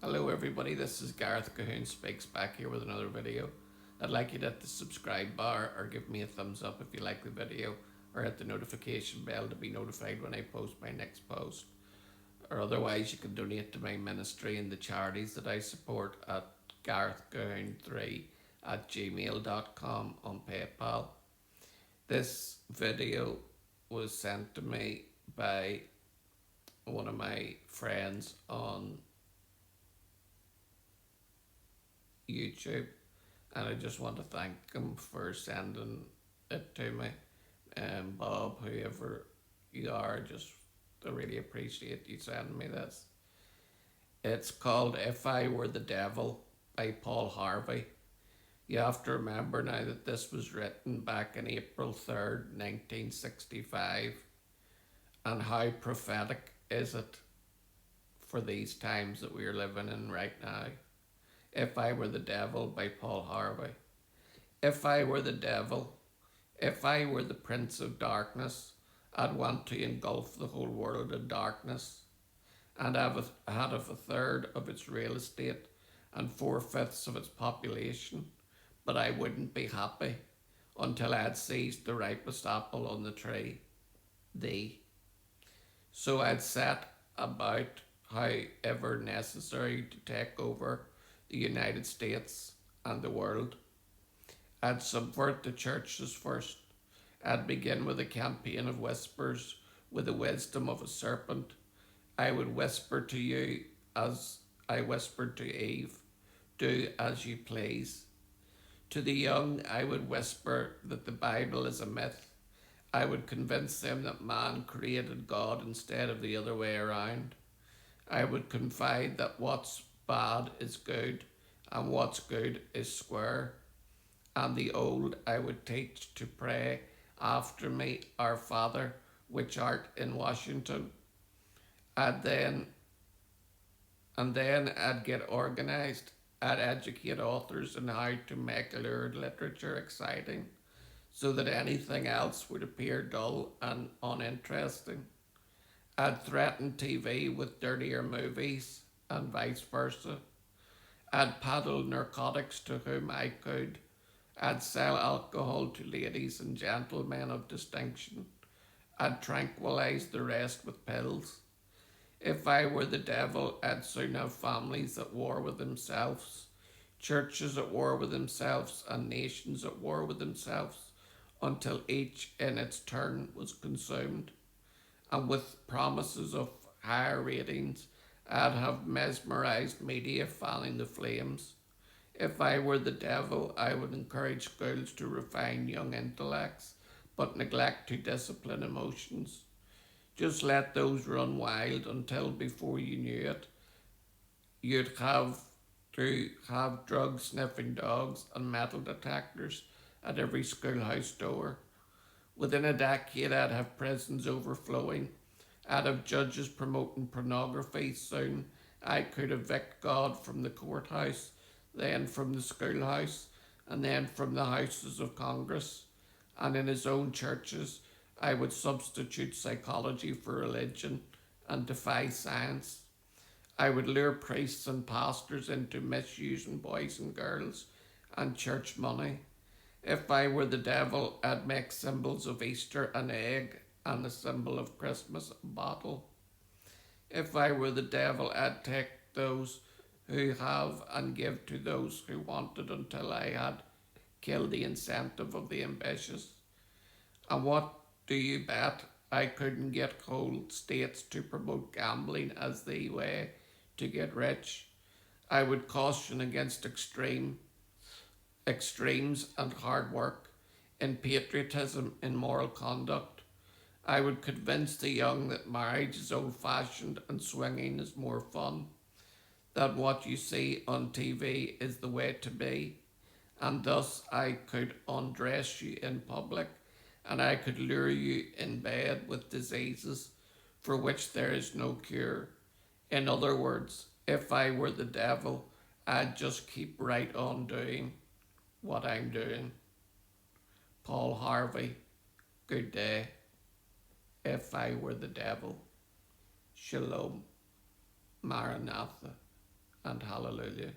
Hello everybody, this is Gareth Cahoon Speaks back here with another video. I'd like you to hit the subscribe bar or give me a thumbs up if you like the video, or hit the notification bell to be notified when I post my next post. Or otherwise you can donate to my ministry and the charities that I support at garethcahoon3 at gmail.com on PayPal. This video was sent to me by one of my friends on YouTube, and I just want to thank him for sending it to me. And Bob, whoever you are, just I really appreciate you sending me this. It's called If I Were the Devil by Paul Harvey. You have to remember now that this was written back in April 3rd, 1965, and how prophetic is it for these times that we are living in right now. If I Were the Devil by Paul Harvey. If I were the devil, if I were the prince of darkness, I'd want to engulf the whole world in darkness, and have a third of its real estate and 4/5 of its population, but I wouldn't be happy until I'd seized the ripest apple on the tree, thee. So I'd set about, however necessary, to take over the United States and the world. I'd subvert the churches first. I'd begin with a campaign of whispers with the wisdom of a serpent. I would whisper to you as I whispered to Eve, do as you please. To the young I would whisper that the Bible is a myth. I would convince them that man created God instead of the other way around. I would confide that what's bad is good and what's good is square. And the old I would teach to pray after me, Our Father, which art in Washington. I'd then I'd get organized. I'd educate authors on how to make lurid literature exciting, so that anything else would appear dull and uninteresting. I'd threaten TV with dirtier movies and vice versa. I'd peddle narcotics to whom I could. I'd sell alcohol to ladies and gentlemen of distinction. I'd tranquilize the rest with pills. If I were the devil, I'd soon have families at war with themselves, churches at war with themselves, and nations at war with themselves, until each in its turn was consumed. And with promises of higher ratings, I'd have mesmerized media fanning the flames. If I were the devil, I would encourage schools to refine young intellects, but neglect to discipline emotions. Just let those run wild until before you knew it, you'd have to have drug sniffing dogs and metal detectors at every schoolhouse door. Within a decade, I'd have prisons overflowing. I'd have judges promoting pornography. Soon I could evict God from the courthouse, then from the schoolhouse, and then from the houses of Congress. And in his own churches, I would substitute psychology for religion and defy science. I would lure priests and pastors into misusing boys and girls and church money. If I were the devil, I'd make symbols of Easter an egg and the symbol of Christmas a bottle. If I were the devil, I'd take those who have and give to those who wanted until I had killed the incentive of the ambitious. And what do you bet? I couldn't get whole states to promote gambling as the way to get rich. I would caution against extremes and hard work, in patriotism, in moral conduct. I would convince the young that marriage is old-fashioned and swinging is more fun, that what you see on TV is the way to be, and thus I could undress you in public, and I could lure you in bed with diseases for which there is no cure. In other words, if I were the devil, I'd just keep right on doing what I'm doing. Paul Harvey, good day. If I were the devil. Shalom, Maranatha. and hallelujah.